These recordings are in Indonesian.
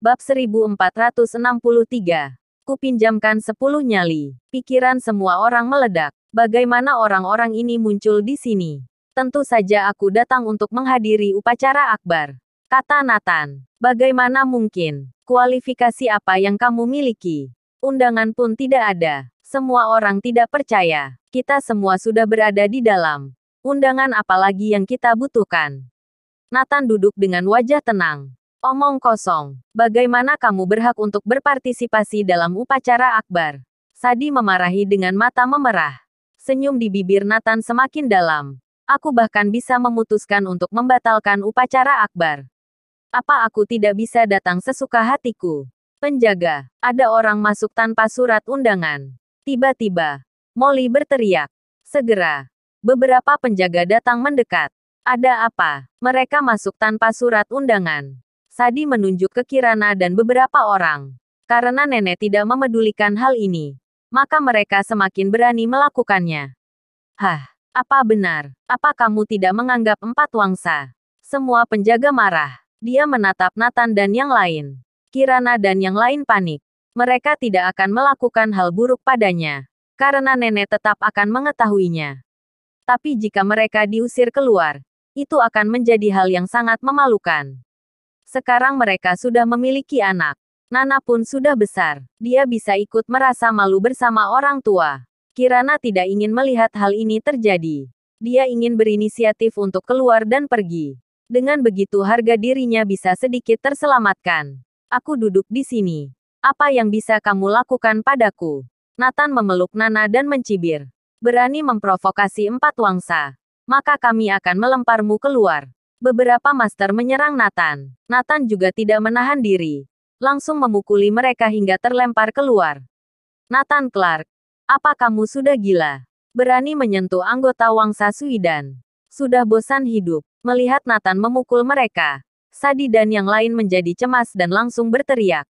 Bab 1463. Kupinjamkan 10 nyali. Pikiran semua orang meledak. Bagaimana orang-orang ini muncul di sini? Tentu saja aku datang untuk menghadiri upacara akbar, kata Nathan. Bagaimana mungkin? Kualifikasi apa yang kamu miliki? Undangan pun tidak ada. Semua orang tidak percaya. Kita semua sudah berada di dalam. Undangan apa lagi yang kita butuhkan? Nathan duduk dengan wajah tenang. Omong kosong. Bagaimana kamu berhak untuk berpartisipasi dalam upacara akbar? Sadi memarahi dengan mata memerah. Senyum di bibir Nathan semakin dalam. Aku bahkan bisa memutuskan untuk membatalkan upacara akbar. Apa aku tidak bisa datang sesuka hatiku? Penjaga, ada orang masuk tanpa surat undangan. Tiba-tiba, Molly berteriak. Segera, beberapa penjaga datang mendekat. Ada apa? Mereka masuk tanpa surat undangan. Sadi menunjuk ke Kirana dan beberapa orang. Karena nenek tidak memedulikan hal ini, maka mereka semakin berani melakukannya. Hah, apa benar? Apa kamu tidak menganggap 4 wangsa? Semua penjaga marah. Dia menatap Nathan dan yang lain. Kirana dan yang lain panik. Mereka tidak akan melakukan hal buruk padanya, karena nenek tetap akan mengetahuinya. Tapi jika mereka diusir keluar, itu akan menjadi hal yang sangat memalukan. Sekarang mereka sudah memiliki anak. Nana pun sudah besar. Dia bisa ikut merasa malu bersama orang tua. Kirana tidak ingin melihat hal ini terjadi. Dia ingin berinisiatif untuk keluar dan pergi. Dengan begitu harga dirinya bisa sedikit terselamatkan. Aku duduk di sini. Apa yang bisa kamu lakukan padaku? Nathan memeluk Nana dan mencibir. Berani memprovokasi 4 wangsa, maka kami akan melemparmu keluar. Beberapa master menyerang Nathan. Nathan juga tidak menahan diri. Langsung memukuli mereka hingga terlempar keluar. Nathan Clark, apa kamu sudah gila? Berani menyentuh anggota Wangsa Suidan. Sudah bosan hidup melihat Nathan memukul mereka. Sadi dan yang lain menjadi cemas dan langsung berteriak.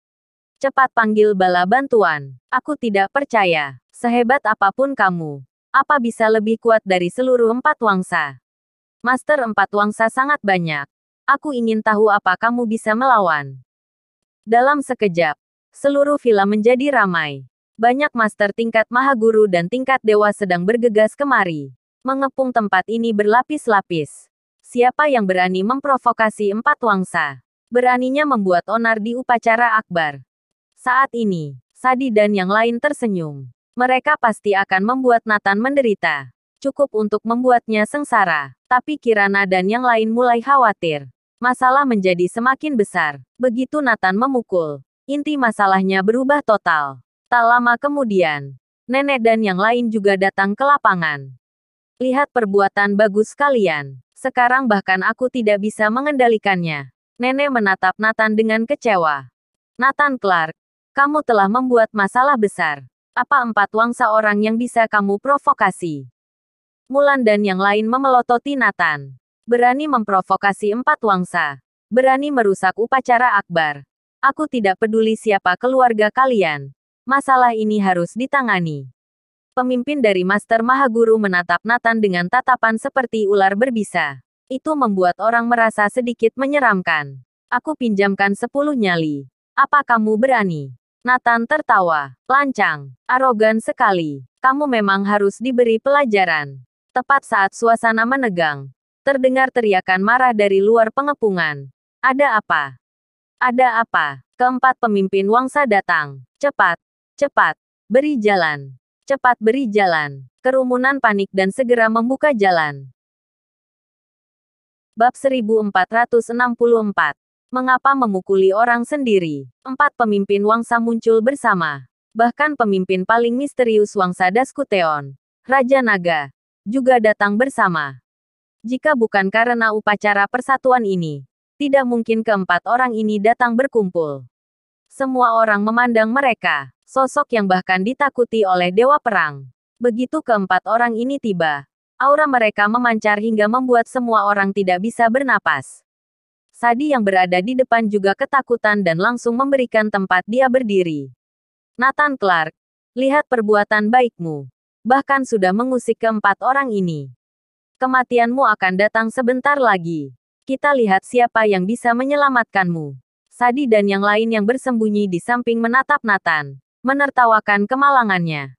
Cepat panggil bala bantuan. Aku tidak percaya. Sehebat apapun kamu, apa bisa lebih kuat dari seluruh 4 wangsa? Master 4 wangsa sangat banyak. Aku ingin tahu apa kamu bisa melawan. Dalam sekejap, seluruh villa menjadi ramai. Banyak master tingkat mahaguru dan tingkat dewa sedang bergegas kemari. Mengepung tempat ini berlapis-lapis. Siapa yang berani memprovokasi 4 wangsa? Beraninya membuat onar di upacara akbar. Saat ini, Sadi dan yang lain tersenyum. Mereka pasti akan membuat Nathan menderita. Cukup untuk membuatnya sengsara. Tapi Kirana dan yang lain mulai khawatir. Masalah menjadi semakin besar. Begitu Nathan memukul, inti masalahnya berubah total. Tak lama kemudian, nenek dan yang lain juga datang ke lapangan. Lihat perbuatan bagus kalian. Sekarang bahkan aku tidak bisa mengendalikannya. Nenek menatap Nathan dengan kecewa. Nathan Clark, kamu telah membuat masalah besar. Apa 4 wangsa orang yang bisa kamu provokasi? Mulan dan yang lain memelototi Nathan. Berani memprovokasi 4 wangsa. Berani merusak upacara akbar. Aku tidak peduli siapa keluarga kalian. Masalah ini harus ditangani. Pemimpin dari Master Mahaguru menatap Nathan dengan tatapan seperti ular berbisa. Itu membuat orang merasa sedikit menyeramkan. Aku pinjamkan 10 nyali. Apa kamu berani? Nathan tertawa. Lancang. Arogan sekali. Kamu memang harus diberi pelajaran. Tepat saat suasana menegang, terdengar teriakan marah dari luar pengepungan. Ada apa? Ada apa? Keempat pemimpin Wangsa datang. Cepat, cepat, beri jalan. Cepat beri jalan. Kerumunan panik dan segera membuka jalan. Bab 1464. Mengapa memukuli orang sendiri? 4 pemimpin Wangsa muncul bersama. Bahkan pemimpin paling misterius Wangsa Daskuteon, Raja Naga, juga datang bersama. Jika bukan karena upacara persatuan ini, tidak mungkin keempat orang ini datang berkumpul. Semua orang memandang mereka, sosok yang bahkan ditakuti oleh Dewa Perang. Begitu keempat orang ini tiba, aura mereka memancar hingga membuat semua orang tidak bisa bernapas. Sadi yang berada di depan juga ketakutan dan langsung memberikan tempat dia berdiri. Nathan Clark, lihat perbuatan baikmu. Bahkan sudah mengusik keempat orang ini. Kematianmu akan datang sebentar lagi. Kita lihat siapa yang bisa menyelamatkanmu. Sadi dan yang lain yang bersembunyi di samping menatap Nathan, menertawakan kemalangannya.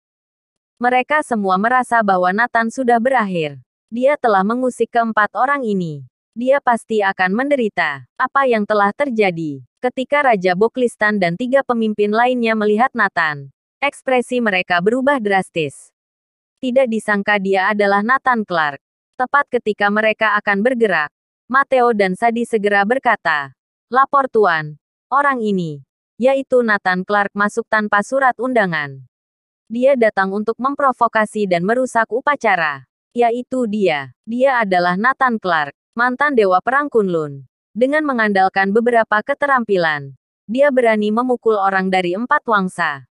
Mereka semua merasa bahwa Nathan sudah berakhir. Dia telah mengusik keempat orang ini. Dia pasti akan menderita. Apa yang telah terjadi? Ketika Raja Boklistan dan 3 pemimpin lainnya melihat Nathan, ekspresi mereka berubah drastis. Tidak disangka dia adalah Nathan Clark. Tepat ketika mereka akan bergerak, Mateo dan Sadi segera berkata, "Lapor Tuan. Orang ini, yaitu Nathan Clark, masuk tanpa surat undangan. Dia datang untuk memprovokasi dan merusak upacara. Yaitu dia. Dia adalah Nathan Clark, mantan Dewa Perang Kunlun. Dengan mengandalkan beberapa keterampilan, dia berani memukul orang dari 4 wangsa.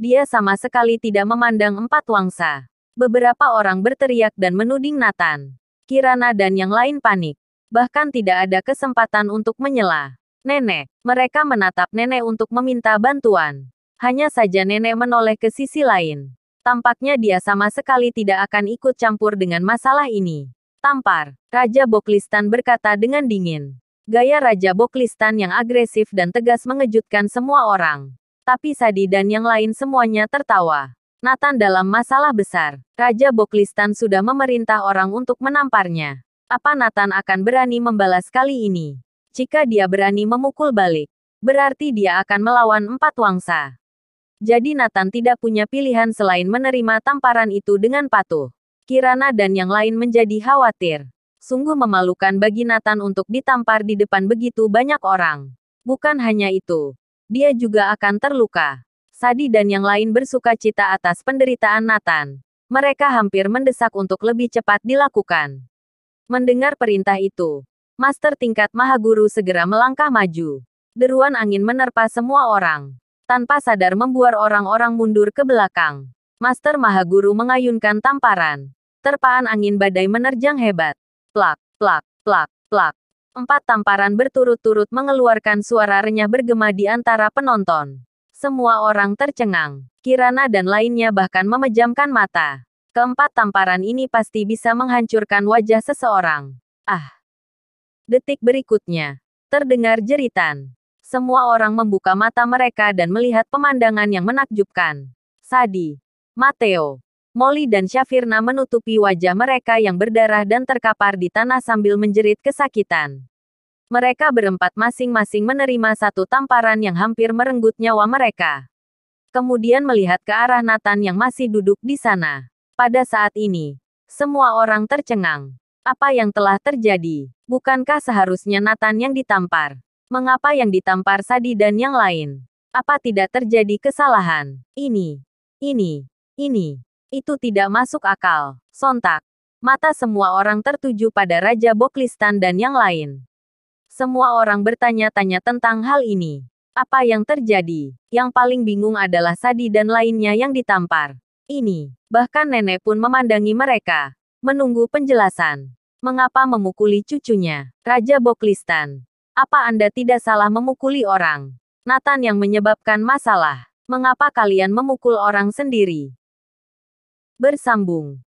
Dia sama sekali tidak memandang 4 wangsa." Beberapa orang berteriak dan menuding Nathan. Kirana dan yang lain panik. Bahkan tidak ada kesempatan untuk menyela. "Nenek." Mereka menatap nenek untuk meminta bantuan. Hanya saja nenek menoleh ke sisi lain. Tampaknya dia sama sekali tidak akan ikut campur dengan masalah ini. "Tampar." Raja Boklistan berkata dengan dingin. Gaya Raja Boklistan yang agresif dan tegas mengejutkan semua orang. Tapi Sadi dan yang lain semuanya tertawa. Nathan dalam masalah besar. Raja Boklistan sudah memerintah orang untuk menamparnya. Apa Nathan akan berani membalas kali ini? Jika dia berani memukul balik, berarti dia akan melawan 4 wangsa. Jadi Nathan tidak punya pilihan selain menerima tamparan itu dengan patuh. Kirana dan yang lain menjadi khawatir. Sungguh memalukan bagi Nathan untuk ditampar di depan begitu banyak orang. Bukan hanya itu, dia juga akan terluka. Sadi dan yang lain bersuka cita atas penderitaan Nathan. Mereka hampir mendesak untuk lebih cepat dilakukan. Mendengar perintah itu, Master tingkat Mahaguru segera melangkah maju. Deruan angin menerpa semua orang. Tanpa sadar membuat orang-orang mundur ke belakang. Master Mahaguru mengayunkan tamparan. Terpaan angin badai menerjang hebat. Plak, plak, plak, plak. 4 tamparan berturut-turut mengeluarkan suara renyah bergema di antara penonton. Semua orang tercengang. Kirana dan lainnya bahkan memejamkan mata. Keempat tamparan ini pasti bisa menghancurkan wajah seseorang. Ah! Detik berikutnya, terdengar jeritan. Semua orang membuka mata mereka dan melihat pemandangan yang menakjubkan. Sadi, Mateo, Molly dan Shafirna menutupi wajah mereka yang berdarah dan terkapar di tanah sambil menjerit kesakitan. Mereka berempat masing-masing menerima 1 tamparan yang hampir merenggut nyawa mereka. Kemudian melihat ke arah Nathan yang masih duduk di sana. Pada saat ini, semua orang tercengang. Apa yang telah terjadi? Bukankah seharusnya Nathan yang ditampar? Mengapa yang ditampar Sadi dan yang lain? Apa tidak terjadi kesalahan? Ini. Itu tidak masuk akal. Sontak, mata semua orang tertuju pada Raja Boklistan dan yang lain. Semua orang bertanya-tanya tentang hal ini. Apa yang terjadi? Yang paling bingung adalah Sadi dan lainnya yang ditampar. Ini. Bahkan nenek pun memandangi mereka. Menunggu penjelasan. Mengapa memukuli cucunya? Raja Boklistan. Apa Anda tidak salah memukuli orang? Nathan yang menyebabkan masalah. Mengapa kalian memukul orang sendiri? Bersambung.